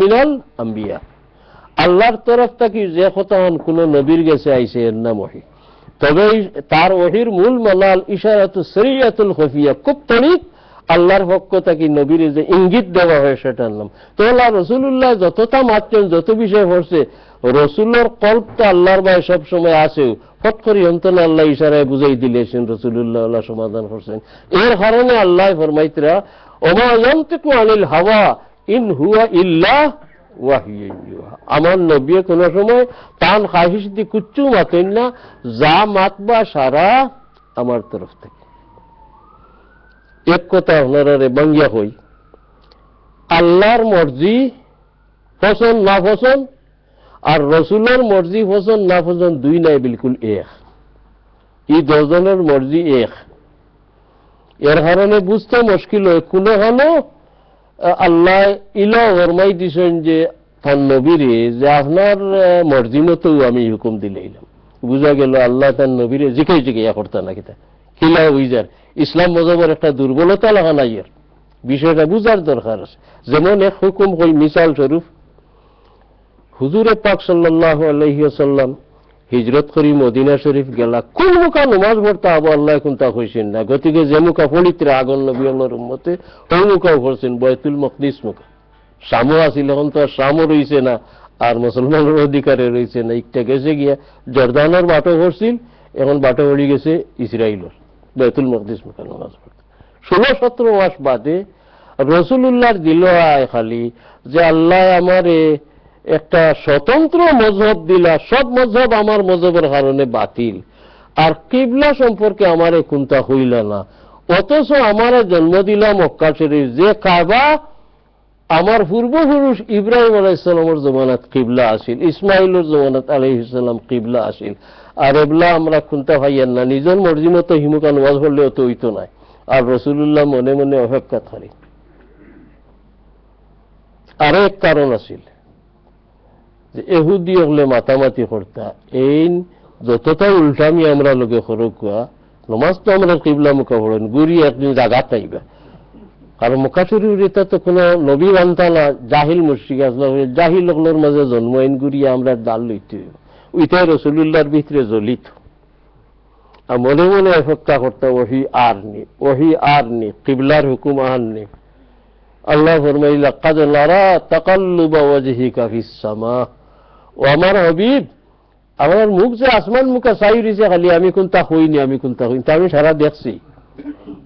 মিনাল আম্বিয়া, আল্লাহর তরফ থেকে যে কথান কোন নবীর গেছে আইছে এর নাম ওহী। তবে তার ওহীর মূল মালাল ইশারাতু সরিয়াতুল খফিয়া, খুব তড়িৎ আল্লাহর পক্ষ থেকে নবীর যে ইঙ্গিত দেওয়া হয় সেটার নাম। তো আল্লাহ রসুল্লাহ যতটা মাত্রেন, যত বিষয় পড়ছে, রসুলের কল্পটা আল্লাহর ভাই সব সময় আছে, ফট করি অন্তন আল্লাহ ইশারায় বুঝাই দিলেছেন, রসুল্লাহ আল্লাহ সমাধান করছেন। এর কারণে আল্লাহ ফরমাইতরা ওমা ইয়ানতিকু আনিল হাওয়া ইন হুয়া ইল্লা ওয়াহিয়ুন ইউহা, আমার নবী কোন সময় তান খাহিশ দি কুচ্ছু মাতেন না, যা মাতবা সারা আমার তরফ থেকে। এক কথা আপনারা বাঙ্গিয়া হই, আল্লাহর মর্জি পছন্দ না পছন্দ আর রসুলের মর্জি পছন্দ না পছন্দ দুই নাই, বিলকুল এক। এই দশজনের মর্জি এক। এর কারণে বুঝতে মুশকিল হয়, কোনো হলো আল্লাহ ইলা ফরমাই দিছেন যে তার নবীরে যে আপনার মর্জি মতো আমি হুকুম দিলাম। বুঝা গেল আল্লাহ তার নবীরে জিকে জিকে করতে না কিতা কিলা বুঝার ইসলাম মজহবের একটা দুর্বলতা লাগা নাই, এর বিষয়টা বুঝার দরকার আছে। যেমন এক হুকুম কই, মিসাল স্বরূপ হুজুরে পাক সাল্লাল্লাহু আলাইহি ওয়াসাল্লাম হিজরত করি মদিনা শরীফ গেলা, কোন মুখা নমাজ পড়তে আবু আল্লাহ কোনটা কইছেন না, গতিকে যে মুখা পড়িত্রে আগল নবী আল্লাহর উম্মতে ওই মুখাও পড়ছেন, বাইতুল মকদিস মুখা। শামও আছিল, এখন তো আর শামও রইছে না, আর মুসলমানের অধিকারে রয়েছে না। একটা গেছে গিয়া জর্দানের বাটো পড়ছিল, এখন বাটো পড়ি গেছে ইসরায়েলের, বাইতুল মকদিস মুখা নমাজ পড়তে। 16-17 মাস বাদে রসুলুল্লাহর দিল আয় খালি যে আল্লাহ আমারে একটা স্বতন্ত্র মজহব দিলা, সব মজহব আমার মজহবের কারণে বাতিল, আর কিবলা সম্পর্কে আমারে কোনটা হইল না। অথচ আমারে জন্ম দিলা মক্কা শরীফ, যে কাবা আমার পূর্বপুরুষ ইব্রাহিম আলাইহিস সালামের জমানাত কিবলা আসিল, ইসমাইলের জমানাত আলাইহিস সালাম কিবলা আসিল, আর এবলা আমরা কোনটা ভাইয়ান না, নিজের মর্জি মতো হিমুকা নামাজ পড়লেও তো হইতো নাই। আর রসুলুল্লাহ মনে মনে অপেক্ষা করি। আরো এক কারণ আছিল যে এহুদি হলে মাতামাতি করতা, এই যতটা উল্টামি আমরা লোকে খরকুয়া নমাজ তো আমরা কিবলা মুখা পড়েন, গুড়ি একদিন জাগাত আইবা, কারণ মুখা শরীরটা তো কোনো নবী বান্তা না, জাহিল মুশরিক আসলে জাহিল লোকলোর মাঝে জন্ম, আইন গুড়িয়ে আমরা ডাল লইতে ওইটাই রসুলুল্লাহর ভিতরে জ্বলিত। আর মনে মনে অপেক্ষা করতে ওহি আর নি কিবলার হুকুম আর নি। আল্লাহ ফরমাইলা কাদ নারা তাকাল্লুবা ওয়াজহিকা ফিস সামা, ও আমার হাবিব, আমার মুখ যে আসমান মুখে চাই রইছে, খালি আমি কোনটা হইনি, আমি কোনটা হইনি, আমি সারা দেখছি।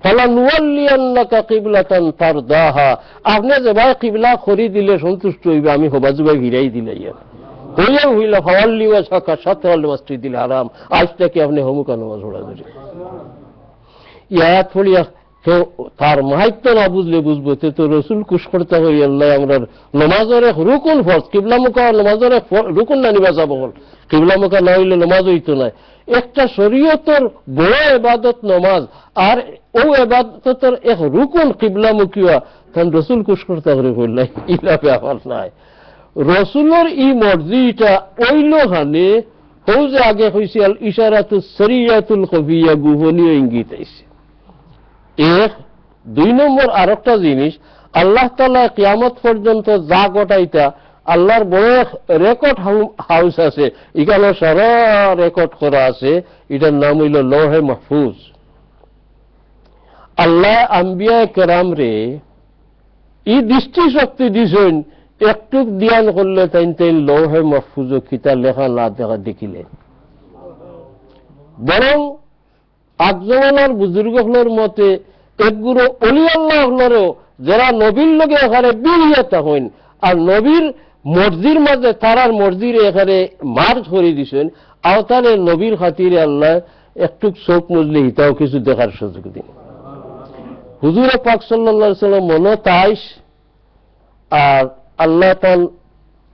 ফালানুওয়াল্লিয়ান্নাকা কিবলাতান তারদাহা, আপনি যে ভাই কিবলা খরি দিলে সন্তুষ্ট হইবে, আমি হবাজুবাই ভিড়াই দিলাই হইলা ফাওয়াল্লি ওয়াজহাকা শাতরাল মাসজিদিল হারাম, আজ থেকে আপনি হমুকা নামাজ পড়া ধরে। ইয়াত পড়িয়া তো তার মাহাত্ম না বুঝলে বুঝবো, তো রসুল কুশ করতে হই আল্লাহ আমরা নমাজের এক রুকুন ফরজ, কিবলা মুখা নমাজের এক রুকুন না নিবা যাব, কিবলা মুখা না হইলে নমাজ হইতো না। একটা শরীয়তের বড় ইবাদত নমাজ, আর ও ইবাদতের এক রুকুন কিবলামুখী, তখন রসুল কুশ করতে করে বললাই ইলা ব্যাপার নাই। রসুলের ই মর্জিটা ওইল হানে হৌ যে আগে হয়েছে আল ইশারাতুস সরিয়াতুল খফিয়া, গোপনীয় ইঙ্গিত আইছে। এক 2 নম্বর আর একটা জিনিস, আল্লাহ তাআলা কিয়ামত পর্যন্ত যা ঘটাইতা আল্লাহর বড় রেকর্ড হাউস আছে, এখানে সারা রেকর্ড করা আছে, এটার নাম হইল লৌহে মাহফুজ। আল্লাহ আম্বিয়া কেরাম রে এই দৃষ্টি শক্তি দিছেন, একটু ধ্যান করলে তাই লৌহে মাহফুজ কিতা লেখা না দেখা দেখিলে, বরং আগজমানার বুজুর্গগুলোর মতে একগুলো অলি আল্লাহ হলেও যারা নবীর লগে এখানে বিড়িয়াতা হইন, আর নবীর মর্জির মাঝে তারার মর্জির এখানে মার্চ করে দিছেন, আওতারে নবীর খাতিরে আল্লাহ একটু চোখ মুজলে হিতাও কিছু দেখার সুযোগ দিন। হুজুর পাক সাল্লাল্লাহু আলাইহি ওয়াসাল্লাম মনতাইশ, আর আল্লাহ তাআলা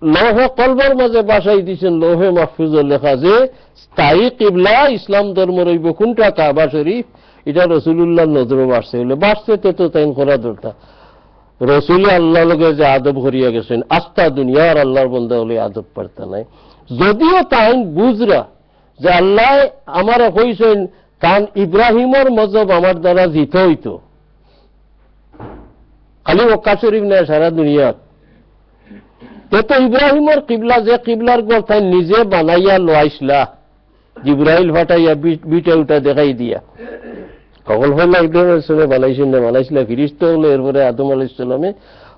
লৌহে কলবের মাঝে বাসাই দিয়েছেন, লৌহে মাহফুজের লেখা যে স্থায়ী কিবলা ইসলাম ধর্ম রইব কোনটা, কাবা শরীফ। এটা রসুলুল্লাহ নজরে বাড়ছে, হইলে বাড়ছে তো তাই করা দরকার। রসুল আল্লাহ লগে যে আদব করিয়া গেছেন, আস্থা দুনিয়ার আল্লাহর বন্ধা হলে আদব পারতা নাই। যদিও তাই বুঝরা যে আল্লাহ আমার কইছেন কান ইব্রাহিমের মজহব আমার দ্বারা জিত হইতো, খালি মক্কা শরীফ নেয় সারা দুনিয়া। তো ইব্রাহিমের কিবলা যে কিবলার গড় তাই নিজে বানাইয়া লোয়াইসলা জিব্রাইল ফাটাইয়া বিটা উঠা দেখাই দিয়া কখন হইলা ইব্রাহিম আলাইহিস বানাইছেন না বানাইছিল ফিরিস্তা হলো এরপরে আদম আলাইহিস সালামে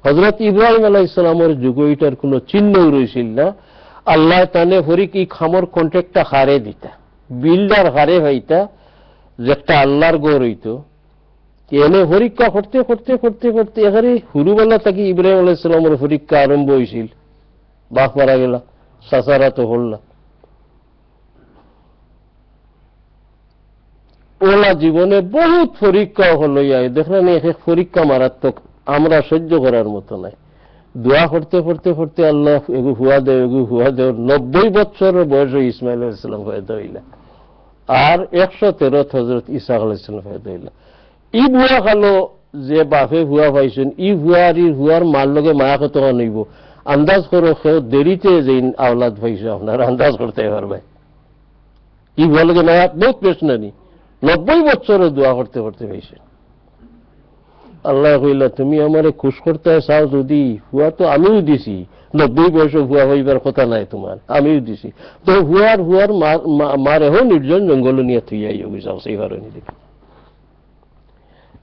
হযরত ইব্রাহিম আলাইহিস সালামের যুগে এটার কোনো চিহ্ন রইছিল না আল্লাহ তানে ফরি কি খামর কন্ট্রাক্টটা হারে দিতা বিল্ডার হারে হইতা যেটা আল্লাহর গড় হইতো এনে পরীক্ষা করতে করতে করতে করতে এখানে হুরুবেলা থেকে ইব্রাহিম আলাইহিস সালামের পরীক্ষা আরম্ভ হয়েছিল বাপ মারা গেলা চাচারা তো হল না ওলা জীবনে বহুত পরীক্ষা হলো দেখলেন এক এক পরীক্ষা মারাত্মক আমরা সহ্য করার মতো নাই দোয়া করতে করতে করতে আল্লাহ এগু হুয়া দেও 90 বছরের বয়সে ইসমাইল আলাইহিস সালাম হয়তো হইলা আর 113 হযরত ঈসা আলাইহিস সালাম হয়তো হইলা ই বুয়া খালো যে বাপে হুয়া পাইছেন ই হুয়ার মার লগে মায়া কত নইব আন্দাজ করো কেউ দেরিতে যে আওলাদ পাইছে আপনার আন্দাজ করতে পারবে ই বুয়া লগে মায়া বহুত প্রশ্ন নি 90 বছরে দোয়া করতে করতে পাইছে আল্লাহ কইলা তুমি আমারে খুশ করতে চাও যদি হুয়া তো আমিও দিছি 90 বয়সে হুয়া হইবার কথা নাই তোমার আমিও দিছি তো হুয়ার মারে হো নির্জন জঙ্গল নিয়ে থুইয়াই যাও সেই কারণে দেখি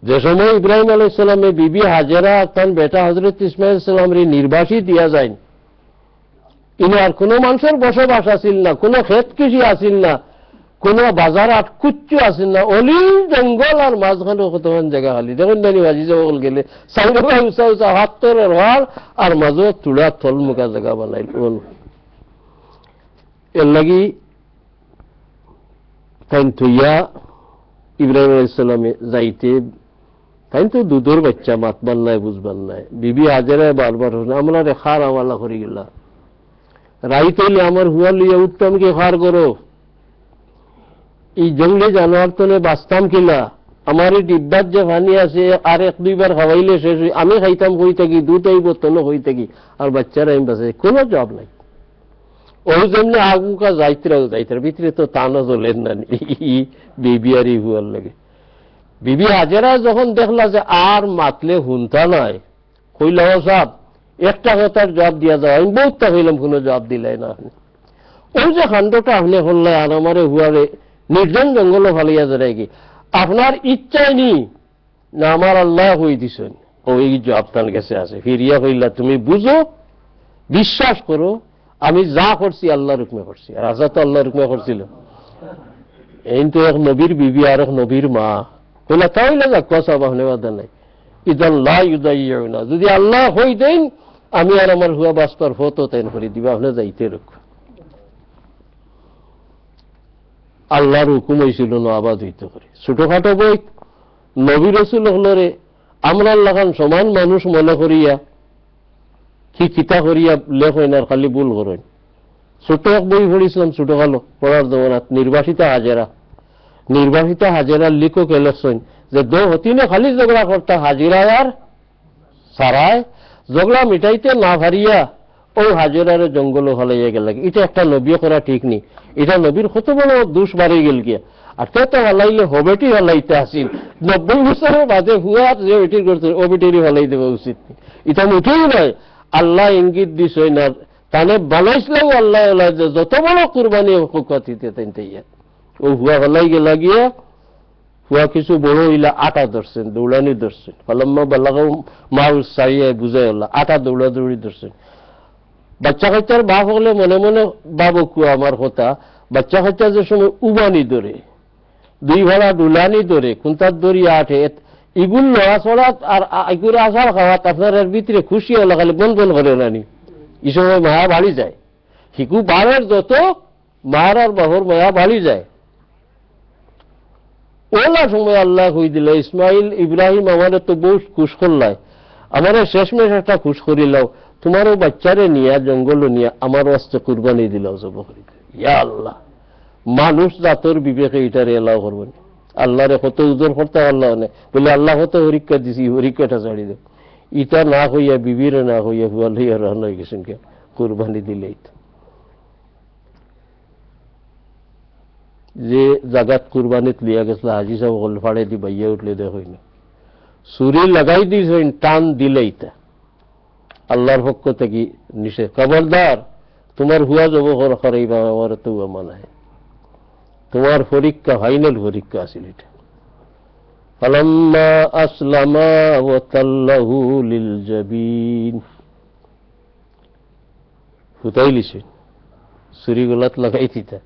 যে সময় ইব্রাহিম আলাইহিস সালামের বিবি হাজেরা তার বেটা হযরত ইসমাইল সালামের নির্বাসী দিয়া যায় ইনি আর কোনো মানুষের বসবাস আসিল না কোনো ক্ষেত কৃষি আসিল না কোনো বাজার আটকুচ্ছু আসিল না অলিল জঙ্গল আর মাঝখানে কতক্ষণ জায়গা খালি দেখুন জানি বাজি জঙ্গল গেলে সাইডে উঁচা উঁচা হাতের রোয়ার আর মাঝে তুলা থল মুখা জায়গা বানাইল এর লাগি তাই থইয়া ইব্রাহিম আলাইহিস সালামে যাইতে তাই তো দুধের বাচ্চা মাতবার নাই বুঝবার নাই বিবি হাজারায় বারবার আমরা রেখার আমালা করে গেলা রাইত হইলে আমার হুয়া লইয়া উঠতাম কি খার করো এই জঙ্গলে জানোয়ার তলে বাঁচতাম কিলা আমার এই ডিব্বার যে পানি আছে আর 1-2 বার খাওয়াইলে শেষ হই আমি খাইতাম হই থাকি দুধ এই বোতল হই থাকি আর বাচ্চারা আমি বাঁচে কোনো জব নাই ওই জন্য আগুকা যাইতে ভিতরে তো টানো চলেন না বিবি আর হুয়ার লাগে বিবি হাজেরা যখন দেখলা যে আর মাতলে হুনতা নাই কইলাও সাহেব একটা কথার জবাব দিয়া যাও আমি বহুতটা হইলাম কোনো জবাব দিলাই না ওই যে খান্ডটা আপনি হল্লাই আর আমারে হুয়ারে নির্জন জঙ্গল ফালিয়া যাই কি আপনার ইচ্ছাই নি না আমার আল্লাহ হই দিছেন ওই জবাব তার কাছে আছে ফিরিয়া হইলা তুমি বুঝো বিশ্বাস করো আমি যা করছি আল্লাহর হুকমে করছি আর আজা তো আল্লাহর হুকমে করছিল এই তো এক নবীর বিবি আর এক নবীর মা কইলা তাইলে যাক কথা বাহনে বাধা নাই ইদান লা ইউদাইয়ুনা যদি আল্লাহ হই দেন আমি আর আমার হুয়া বাস্তর ফটো তেন করে দিবা আপনি যাইতে রক আল্লাহর হুকুম হইছিল না আবাদ হইতে করে ছোটখাটো বই নবী রাসূল হলরে আমরা লাগান সমান মানুষ মনে করিয়া কি কিতা করিয়া লেখ হয় না খালি ভুল করেন ছোট এক বই পড়িছিলাম ছোটখালো পড়ার জমানাত নির্বাসিতা হাজেরার লিখক এলেকশন যে দো হতিনে খালি ঝগড়া করতা হাজিরা আর সারায় ঝগড়া মিটাইতে না ভারিয়া ও হাজেরারে জঙ্গল হলাইয়া গেল এটা একটা নবী করা ঠিক নেই এটা নবীর কত বড় দোষ বাড়ি গেল গিয়া আর তো হলাইলে হবেটি হলাইতে আসিল 90 বছরের বাদে হুয়া যে বেটির করছে ও বেটিরই হলাই দেওয়া উচিত এটা মুঠেই নয় আল্লাহ ইঙ্গিত দিস না তাহলে বানাইছিলাম আল্লাহ যত বড় কুরবানি কথাতে তাইয়া ও হুয়া হলাই গেলা গিয়া হুয়া কিছু বড় হইলা আটা ধরছেন দৌড়ানি ধরছেন ফলম্মা বাল্লাগাও মাউ সাইয়া বুঝাই হল্লা আটা দৌড়াদৌড়ি ধরছেন বাচ্চা কাচ্চার বাপ হলে মনে মনে বাবু কুয়া আমার কথা বাচ্চা কাচ্চা যে সময় উবানি ধরে 2 ভাড়া ডুলানি ধরে কুন্তার দড়ি আঠে ইগুল লড়াচড়া আর এগুলো আসার খাওয়াত আপনার এর ভিতরে খুশি হলো খালি বন করে নানি এই সময় মায়া বাড়ি যায় শিকু বাড়ের যত মার আর বাহর মায়া বাড়ি যায় ওলা সময় আল্লাহ কই দিল ইসমাইল ইব্রাহিম আমার তো বহু খুশ করলাই আমার শেষমেশ একটা খুশ করিলাও তোমারও বাচ্চারে নিয়া জঙ্গল নিয়া আমার ওয়াস্তে কুরবানি দিলাও জব করি ইয়া আল্লাহ মানুষ জাতর বিবেকে এটারে এলাও করবেন আল্লাহরে কত উজোর করতে আল্লাহ নে বলে আল্লাহ কত হরিক্ষা দিছি হরিক্ষাটা ছাড়ি দেব ইটা না হইয়া বিবিরে না হইয়া হুয়ালিয়া রান হয়ে গেছেন কে কুরবানি দিলেই যে জাগাত কুরবানিত লিয়া গেছিল হাজি সাহেব গল ফাড়ে দি বাইয়া উঠলে দেখ না ছুরি লাগাই দিয়েছেন টান দিলেই তা আল্লাহর পক্ষ থেকে নিষেধ, খবরদার তোমার হুয়া জব করাইবা আমার তো মানায়। তোমার পরীক্ষা ফাইনাল পরীক্ষা আছিল এটা। ফালাম্মা আসলামা ওয়া তাল্লাহু লিল জাবিন, ফুটাইলিছে ছুরি গলাত লাগাই দিতা।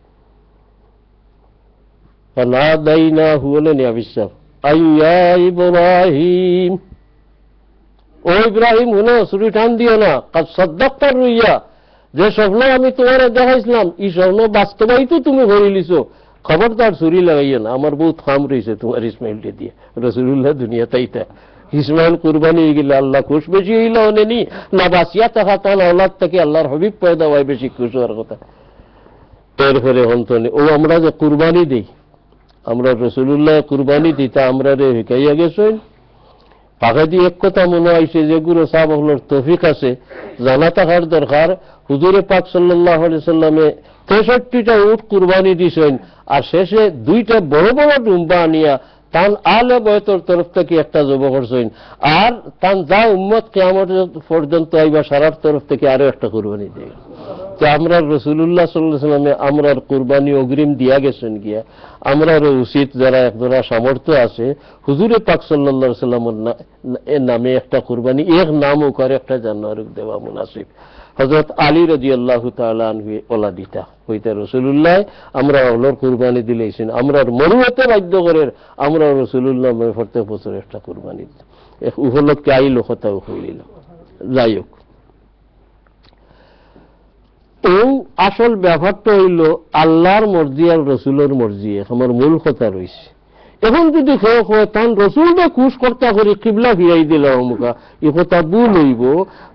ফানাদাইনাহু বলেন আবিশ্বাস, আইয়া ইব্রাহিম, ও ইব্রাহিম হলো ছুরি টান দিও না, কাদ সাদ্দাক্তা রুইয়া, যে স্বপ্ন আমি তোমার দেখাইছিলাম এই স্বপ্ন বাস্তবায়িত তুমি করিলিছো, খবরদার ছুরি লাগাইও না, আমার বহুত খাম রয়েছে তোমার ইসমাইলকে দিয়ে। রাসূলুল্লাহ দুনিয়া তাইতা ইসমাইল কুরবানি গেলে আল্লাহ খুশ বেশি হইল নেনি না, বাসিয়া থাকা তান আওলাদ থেকে আল্লাহর হবিব পয়দা হয় বেশি খুশ হওয়ার কথা। এরপরে হন্তনে ও আমরা যে কুরবানি দিই, আমরা রাসূলুল্লাহ কুরবানি দিতা আমরা রে শিখাইয়া গেছেন। পাখা দিয়ে এক কথা মনে হয়েছে যেগুলো সাহাবাহর তৌফিক আছে জানা থাকার দরকার। হুজুরে পাক সাল্লাল্লাহু আলাইহি সাল্লামে 63টা উট কুরবানি দিয়েছেন, আর শেষে 2টা বড় বড় ডুম্বা আনিয়া তান আলে বয়তর তরফ থেকে একটা জব করছেন, আর তান যা উম্মত কিয়ামত পর্যন্ত আইবা সারার তরফ থেকে আরো একটা কুরবানি দেয়। তো আমরা রাসূলুল্লাহ সাল্লাল্লাহু আলাইহি সাল্লামে আমরার কুরবানি অগ্রিম দিয়া গেছেন গিয়া, আমরারও উচিত যারা একজোড়া সামর্থ্য আছে হুজুরে পাক সাল্লাল্লাহু আলাইহি সাল্লামের নামে একটা কুরবানি এক নাম করে একটা জানোয়ার দেওয়া মুনাসিব। হযরত আলী রাদিয়াল্লাহু তাআলা আনহু ওলা দিতা হইতে রাসূলুল্লাহ আমরা ওলর কুরবানি দিলেছেন, আমরার মরুতে বাধ্য করে আমরা রাসূলুল্লাহ প্রত্যেক বছর একটা কুরবানি এক উপলক্ষে আইলো কথাও হইল। যাই হোক, এই আসল ব্যাপারটা হইল আল্লাহর মর্জি আর রসুলের মর্জি, আমার মূল কথা রয়েছে। এখন যদি কেউ হয় তান রসুলকে খুশ কর্তা করে কিবলা ফিরাই দিল অমুকা, এই কথা ভুল হইব।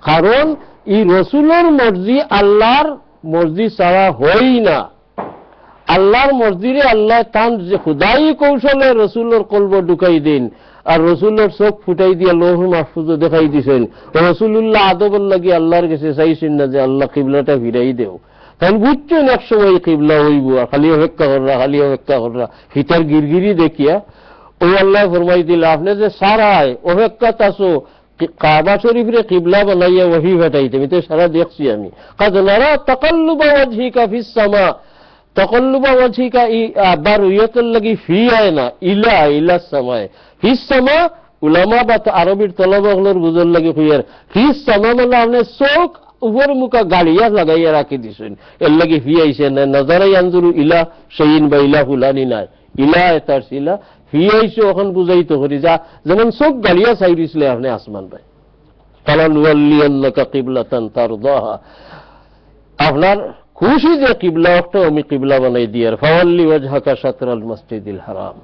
কারণ এই রসুলের মর্জি আল্লাহর মর্জি ছাড়া হয় না। আল্লাহর মর্জিরে আল্লাহ তান যে খুদাই কৌশলে রসুলের কলব ঢুকাই দিন, আর রসুলের চোখ ফুটাই দিয়ে লৌহ মাহফুজ দেখাই দিছেন। রসুল্লাহ আদবের লাগি আল্লাহর কাছে চাইছেন না যে আল্লাহ কিবলাটা ফিরাই দেও, তাই বুঝছেন এক সময় কিবলা হইব, আর খালি অপেক্ষা কররা খালি অপেক্ষা কররা হিতার গিরগিরি দেখিয়া ও আল্লাহ ফরমাই দিল আপনি যে সারায় অপেক্ষা তাসো কাবা শরীফরে কিবলা বানাইয়া ওহি ভেটাইতে, আমি তো সারা দেখছি আমি। কাদ নারা তাকাল্লুবা ওয়াজহিকা ফিস সামা, তাকাল্লুবা ওয়াজহিকা আবার ইয়তুল লাগি ফি আয় না ইলা ইলা সামায় ফিস সামা। উলামা বা আরবির তলবাগুলোর বুঝর লাগে কইয়ার ফিস সামা মানে আপনি চোখ উপর মুখা গাড়িয়া লাগাইয়া রাখি দিছেন, এর লাগে ফি আইছে না নজরাই আনজুরু ইলা শাইইন বা ইলা ফুলানি নাই ইলা এতার সিলা ফি আইছে। ওখান বুঝাইতে করি যা যেমন চোখ গাড়িয়া চাই দিছিলে আপনি আসমান ভাই। ফালানুওয়াল্লিয়ান্নাকা কিবলাতান তারদাহা, আপনার খুশি যে কিবলা একটা আমি কিবলা বানাই দিয়ার। ফাওয়াল্লি ওয়াজহাকা শাতরাল মসজিদিল হারাম।